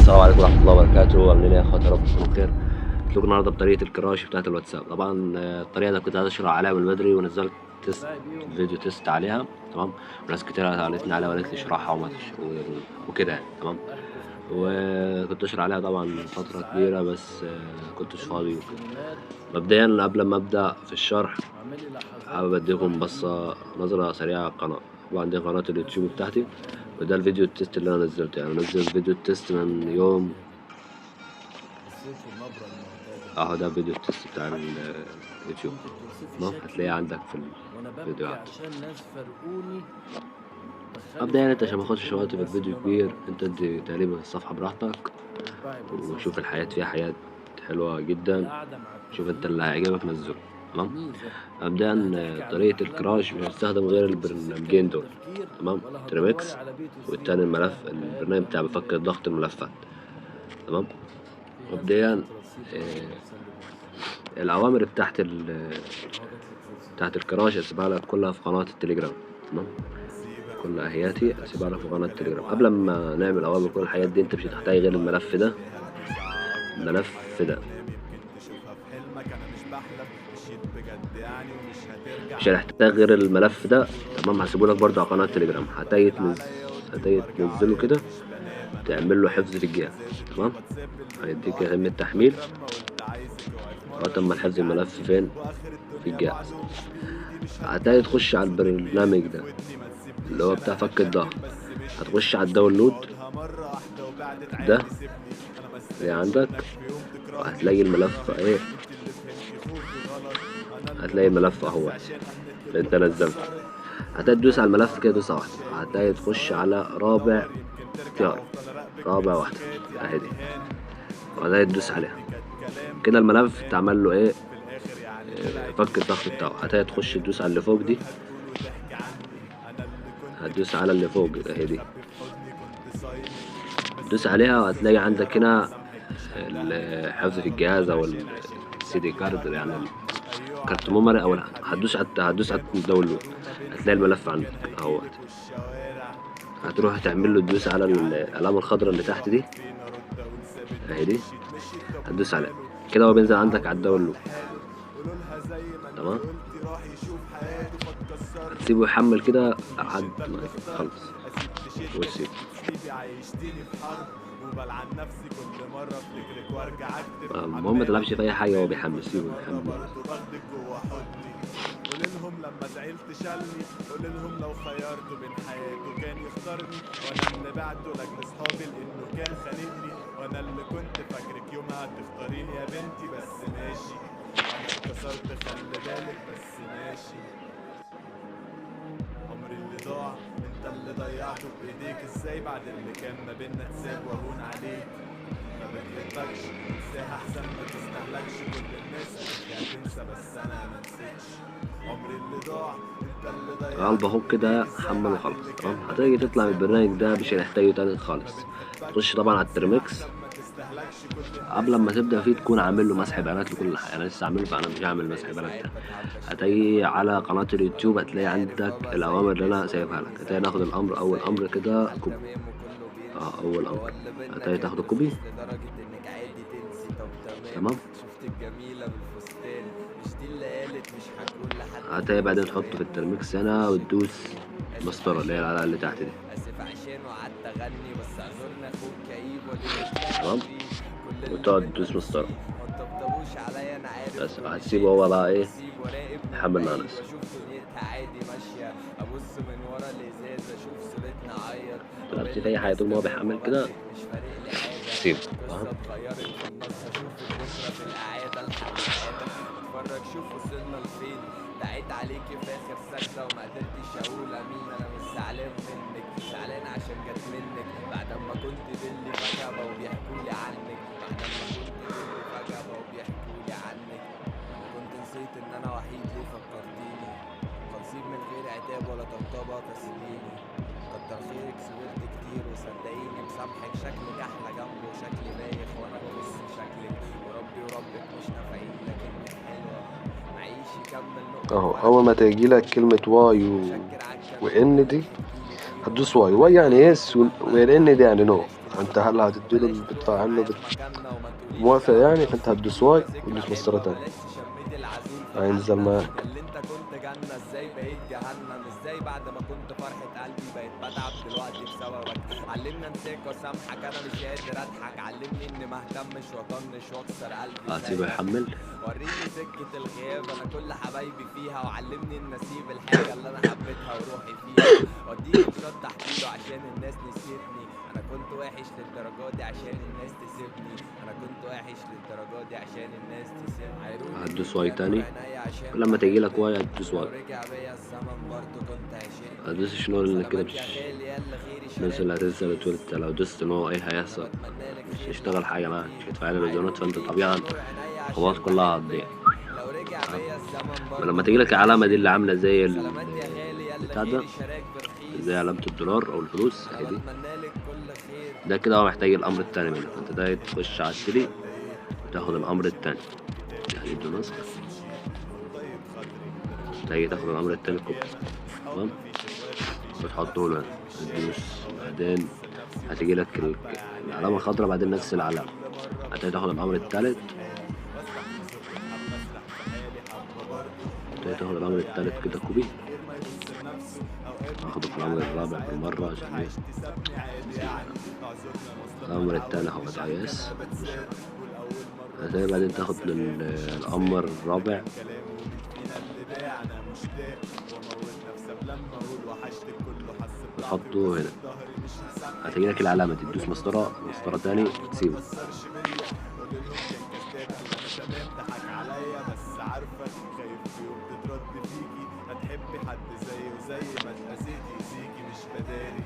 السلام عليكم ورحمة الله وبركاته. عاملين ايه يا اخواتي؟ يا رب تكونوا بخير. جيت لكم النهارده بطريقة الكراش بتاعة الواتساب. طبعا الطريقة دي كنت عايز اشرح عليها من بدري، ونزلت تيست فيديو تيست عليها. تمام. وناس كتير قالتني عليها وقالت لي اشرحها وكده يعني. تمام. وكنت اشرح عليها طبعا فترة كبيرة، بس كنتش فاضي وكده. مبدئيا قبل ما ابدأ في الشرح، حابب اديكم بصة نظرة سريعة على القناة. طبعا دي قناة اليوتيوب بتاعتي، وده الفيديو التيست اللي انا نزلته. يعني نزلت فيديو التيست من يوم اهو. ده فيديو التيست بتاع اليوتيوب. تمام. هتلاقيه عندك في الفيديوهات. مبدئيا انت عشان ماخدش وقت في الفيديو كبير، انت ادي تقريبا الصفحة براحتك وشوف الحياة فيها حياة حلوة جدا. شوف انت اللي هيعجبك نزله. تمام. مبدئيا طريقة الكراش مش هتستخدم غير البرنامجين دول. تمام. تريمكس، والتاني البرنامج بتاع بفك ضغط الملفات. تمام. مبدئيا الأوامر بتاعت الكراش هسيبها لك كلها في قناة التليجرام. تمام. كل أهياتي هسيبها لك في قناة التليجرام. قبل ما نعمل أوامر كل الحاجات دي، انت مش هتحتاج غير الملف ده. مش هنحتاج غير الملف ده. تمام. هسيبه لك برضه على قناة التليجرام. هتيجي تنزله كده، تعمل له حفظ في الجهاز. تمام. هيديك خدمة تحميل لغاية اما الحفظ الملف فين في الجهاز. هتيجي تخش على البرنامج ده اللي هو بتاع فك الظهر. هتخش على الداونلود ده اللي عندك، وهتلاقي الملف ايه. هتلاقي الملف اهو اللي انت نزلته. هتدوس على الملف كده دوسة واحدة، هتلاقي تخش على رابع اختيار، رابع واحدة اهي دي، وهتلاقي تدوس عليها كده. الملف تعمل له ايه؟ فك الضغط بتاعه. هتلاقي تخش تدوس على اللي فوق دي، هتدوس على اللي فوق اهي دي، تدوس عليها وهتلاقي عندك هنا الحفظ في الجهاز او السي دي كارد، يعني كارت ميموري. او هتدوس على الداونلود، هتلاقي الملف عندك اهوت. هتروح تعمل له تدوس على العلامة الخضراء اللي تحت دي اهي دي، هتدوس عليها كده، هو بينزل عندك على الداونلود. تمام. هتسيبه يحمل كده لحد ما يخلص وتسيبه. المهم متلعبش في اي حاجة، هو بيحمل، سيبه يحمل. قوللهم لما زعلت شالني، قوللهم لو خيرته بين حياته كان يختارني، وانا اللي بعته لاجل صحابي لانه كان خانقني، وانا اللي كنت فاكرك يومها تختاريني يا بنتي، بس ماشي انا اتكسرت خلي بالك، بس ماشي. عمري اللي ضاع انت اللي ضيعته بايديك، ازاي بعد اللي كان ما بينا تساب واهون عليك؟ ما بتحبكش انساها احسن ما تستهلكش، كل الناس قالت هتنسى بس انا ما نسيتش. عمري اللي ضاع انت اللي ضيعته. قلب اهو كده حمل وخلص. تمام. هتيجي تطلع من البرنامج ده مش هنحتاجه تاني خالص. تخش طبعا على الترمكس. قبل ما تبدا فيه تكون عامل له مسح بيانات لكل حاجه. انا لسه عامله، فانا مش هعمل مسح بيانات تاني. هتيجي على قناه اليوتيوب، هتلاقي عندك الاوامر اللي انا سايبها لك. هتيجي ناخد الامر، اول امر كده كوبي. اول امر هتيجي تاخده كوبي. تمام. هتيجي بعدين تحطه في الترميكس هنا وتدوس مسطرة اللي هي العلقة اللي تحت دي. تمام. وتقعد تدوس مسطرة بس. هتسيبه هو بقى ايه يحمل مع نفسه. متلعبش في اي حاجة طول ما هو بيحمل كده سيبه. تمام. شوف وصلنا لفين، دعيت عليكي في اخر سكتة وما قدرتش اقول امين. انا مش زعلان منك، زعلان عشان جت منك بعد ما كنت باللي فجأة بقوا بيحكولي عنك، بعد ما كنت باللي فجأة بقوا بيحكولي عنك. كنت نسيت ان انا وحيد ليه فكرتيني، خلصين من غير عتاب ولا طبطبة تسليني. كتر خيرك صبرت كتير وصدقيني مسامحك، شكلك احلى جنبه وشكلي بايخ وانا ببص شكلك، وربي وربك مش نافعين لكنك حلوة. اهو اول ما تجيلك كلمة واي وان دي هتدوس واي. واي يعني يس، وان دي يعني نو. انت هل هتديله بتدفع عنه موافق يعني، فانت هتدوس واي وتدوس مسطرة تانية هينزل معاك. اللي انت كنت جنة ازاي بقيت جهنم، ازاي بعد ما كنت فرحة قلبي بقيت بتعب دلوقتي بسببك. علمنا انساك واسامحك انا مش قادر اضحك، علمني اني مهتمش واطنش واكسر قلبي هتسيبه زيك. يحمل. وريني سكة الغياب انا كل حبايبي فيها، وعلمني ان اسيب الحاجة اللي انا حبيتها وروحي فيها. وديني بشط احكيله عشان الناس نسيتني، انا كنت وحش للدرجة دي عشان الناس تسيبني، انا كنت وحش للدرجة دي عشان الناس تسيبني. عيروني هتدوس بيك واي يا نور تاني، عينيا عشان كل لما تجيلك واي هتدوس لو واي. رجع بيا الزمن برضه كنت عشقني. هتدوس شنو اللي كده سلامات يا مش غالي يلا غيري الناس شارك اللي هتنزل برخيص، وتقول لو دوست ان هو ايه انا هيحصل، بتمنى لك مش خير هيشتغل لما حاجة معاك، مش ترضيني. هيدفع لك الدونات، عيروني فانت بيك يا طبيعا نور عينيا الخطوات عشان كلها هتضيع. بحبك، لو رجع بيا الزمن ولما برضه تجيلك كنت العلامة دي اللي عشقني. عاملة زي سلامات يا غالي يلا بتاع ده، غيري شارك برخيص، زي علامة الدولار أو الفلوس انا هي دي. بتمنى لك كل خير. ده كده هو محتاج الأمر التاني منك، فانت ده تخش على التري وتاخد الأمر التاني، تحديد نسخ، تيجي تاخد الأمر التاني كوبي. تمام، وتحطه له هنا، تدوس بعدين هتجيلك العلامة الخضراء، بعدين نفس العلامة هتيجي تاخد الأمر التالت، هتيجي تاخد الأمر التالت كده كوبي، هاخده في الأمر الرابع بالمرة عشان ايه الأمر التاني هو اي اس. هتلاقي بعدين تاخد الأمر الرابع وتحطه هنا، هتجيلك العلامة دي تدوس مسطرة تاني تسيبه. ضحك عليا بس عارفك خايف في يوم تترد فيكي، هتحبي حد زيه وزي ما اتأذيتي يزيكي مش بداري.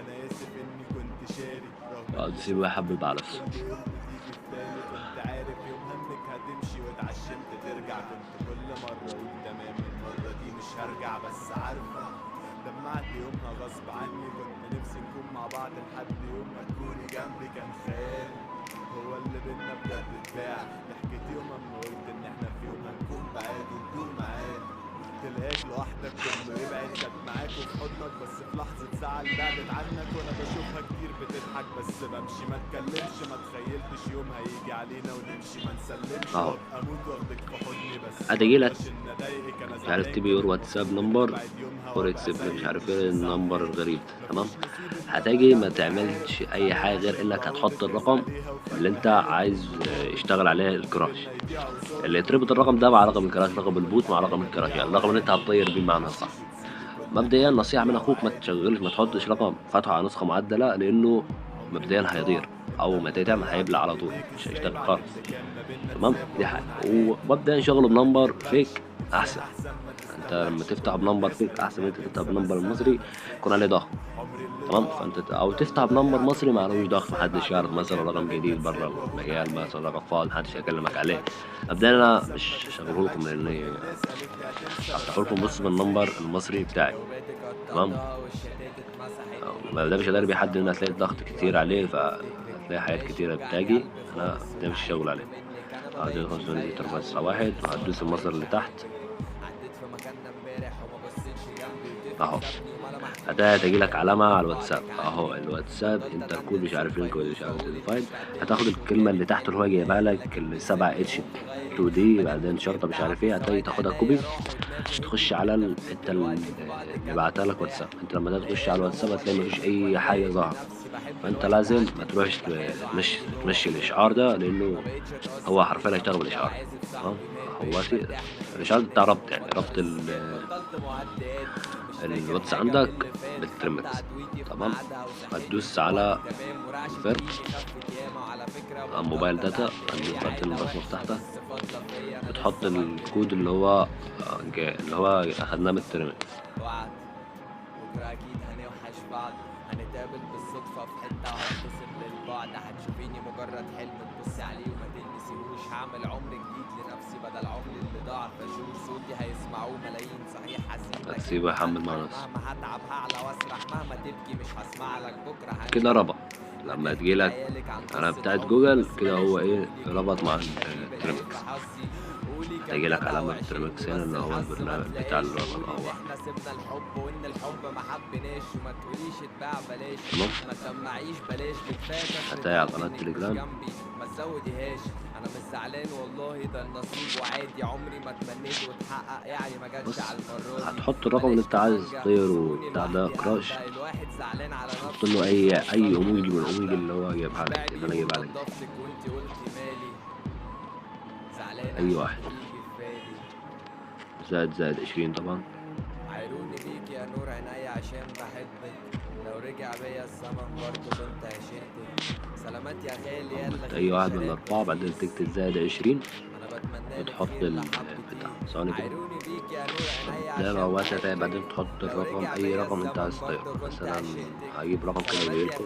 انا اسف اني كنت شاري رغم تسيبه يحبب على نفسه. كل يوم بتيجي في بالي، كنت عارف يوم همك هتمشي واتعشمت ترجع، كنت كل مرة اقول تمام المرة دي مش هرجع، بس عارفة دمعت يومها غصب عني، كنت نفسي نكون مع بعض لحد يوم ما تكوني جنبي، كان خيال هو اللي بينا بجد اتباع. ضحكت يوم اما قلت ان احنا في يوم هنكون بعاد وندوم معاد، تلاقيك لوحدك كله يبعد، كانت معاك وفي حضنك بس في لحظة زعل بعدت عنك، وانا بشوفها كتير بتضحك بس بمشي ما اتكلمش، ما تخيلتش يوم هيجي علينا ونمشي ما نسلمش، وابقى اموت واخدك في حضني بس هتجيلك مقدرش ان اضايقك انا مش عارف زعلان تبي يور واتساب نمبر اور اكسبت مش عارف ايه النمبر الغريب. تمام، هتجي ما تعملش اي حاجه غير انك هتحط الرقم اللي انت عايز يشتغل عليه الكراش، اللي يتربط الرقم ده مع رقم الكراش، رقم البوت مع رقم الكراش، يعني الرقم اللي انت هتطير بيه معنى صح. مبدئيا نصيحه من اخوك، ما تشغلش ما تحطش رقم فاتحه على نسخه معدله، لانه مبدئيا هيضير، او ما تعمل هيبلع على طول مش هيشتغل خالص. تمام، دي حاجه. ومبدئيا شغله بنمبر فيك احسن، انت لما تفتح بنمبر فيك احسن من انت تفتح بنمبر المصري يكون عليه ضغط. تمام، فانت او تفتح بنمبر مصري ما عليهوش ضغط، محدش يعرف مثلا رقم جديد بره المجال، مثلا رقم فاضي محدش هيكلمك عليه. مبدئيا انا مش هشغله لكم لان افتح لكم بص بالنمبر المصري بتاعي. تمام، ده مش هتقدر بيه حد ان هتلاقي ضغط كتير عليه، فهتلاقي حاجات كتيرة بتاجي، انا ده مش شغل عليه. هتدوس 5 وهتدوس المصدر اللي تحت اهو، هتجيلك علامة على الواتساب اهو، الواتساب انتركول مش عارف لينك ولا مش عارف فايل، هتاخد الكلمة اللي تحت اللي هو جايبها لك ال7 اتش 2 دي بعدين شرطة مش عارف ايه، هتلاقي تاخدها كوبي تخش على الحتة اللي بعتها لك واتساب. انت لما تخش على الواتساب هتلاقي مفيش اي حاجة ظاهرة، فانت لازم ما تروحش تمشي الاشعار ده، لانه هو حرفيا هيشتغل بالاشعار. تمام، هو الاشعار بتاع ربط، يعني ربط الواتس عندك بالترمكس. تمام، هتدوس على كونفيرم موبايل داتا، هتدوس بعدين البصمة بتاعتك، بتحط الكود اللي هو اخدناه من الترمكس. بكرة أكيد هنوحش بعض، هنتقابل بالصدفة في حتة وهنبتسم للبعد، هتشوفيني مجرد حلم تبصي عليه وما تلمسيهوش، هعمل عمر جديد لنفسي بدل عمري اللي ضاع فشوش، صوتي هيسمعوه ملايين صحيح حزين هتسيبه يحمل مع نفسه. مهما هتعب هعلى واسرح، مهما تبكي مش هسمع لك، بكرة كده ربط لما تجيلك انا بتاعت جوجل كده، هو ايه ربط مع الترمكس. هتجي لك علامة تريمكس هنا اللي هو البرنامج بتاع اللغة الأول. احنا سيبنا الحب وان الحب ما حبناش وما تقوليش اتباع بلاش تمام. ما تسمعيش بلاش بتفاتك هتلاقي على قناة تليجرام. جنبي ما تزوديهاش انا مش زعلان والله ده النصيب وعادي عمري ما اتمنيت واتحقق يعني ما جاتش بص على المرة دي هتحط الرقم اللي انت عايز تطير وبتاع ده كراش، الواحد زعلان على تحط له اي ايموجي من الايموجي اللي هو جايبها لك اللي انا جايبها لك دي. وانت قلتي مالي زعلان اي عشان واحد تيجي في بالي زائد 20 طبعا. عيروني بيك يا نور عينيا عشان بحبك لو رجع بيا الزمن برضه كنت عشقتك سلامات يا غالي يلا اي واحد من الاربعة بعدين تكتب زائد 20 انا بتمنى وتحط البتاع ثواني كده. عيروني بيك يا نور عينيا ده عشان لو واسع تاني بعدين تحط الرقم اي رقم انت عايز تطيره. مثلا هجيب رقم كده وجايلكوا.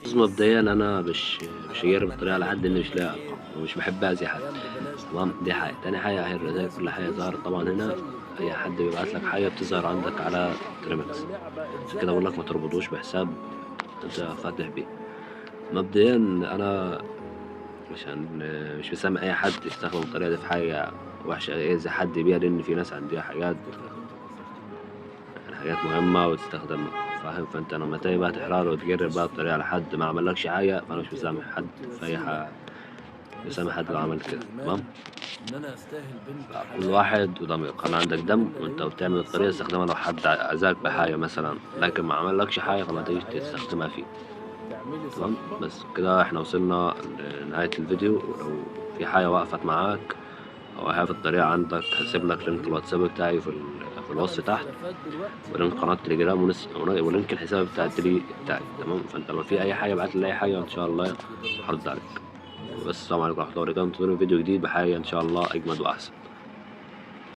بص مبدئيا انا مش هجرب الطريقة على حد اني مش لاقي ارقام ومش بحب اذي حد. تمام دي حاجة. تاني حاجة هي زي كل حاجة ظهرت طبعا هنا اي حد بيبعت لك حاجة بتظهر عندك على تريمكس. عشان كده بقول لك ما تربطوش بحساب انت فاتح بيه. مبدئيا انا مش مسامح اي حد يستخدم الطريقة دي في حاجة وحشة يأذي حد بيها، لان في ناس عندها حاجات مهمة وتستخدمها فاهم. فانت لما تيجي بقى تحرار وتجرب بقى الطريقة على حد ما عملكش حاجة فانا مش مسامح حد في اي حاجة، مسامح حد لو عمل كده. تمام. كل واحد وضمير كان عندك دم وانت بتعمل الطريقة استخدمها لو حد أذاك بحاجة مثلا لكن ما عملكش حاجة فما تجيش تستخدمها فيه. تمام. بس كده احنا وصلنا لنهاية الفيديو. ولو في حاجة وقفت معاك أو حاجة في الطريقة عندك هسيب لك لينك الواتساب بتاعي في الوصف تحت ولينك قناة تليجرام ولينك الحساب بتاع التلي بتاعي. تمام. فانت لو في أي حاجة ابعتلي أي حاجة وإن شاء الله هرد عليك. بس السلام عليكم ورحمة الله وبركاته. انتظروا فيديو جديد بحاجة إن شاء الله أجمد وأحسن.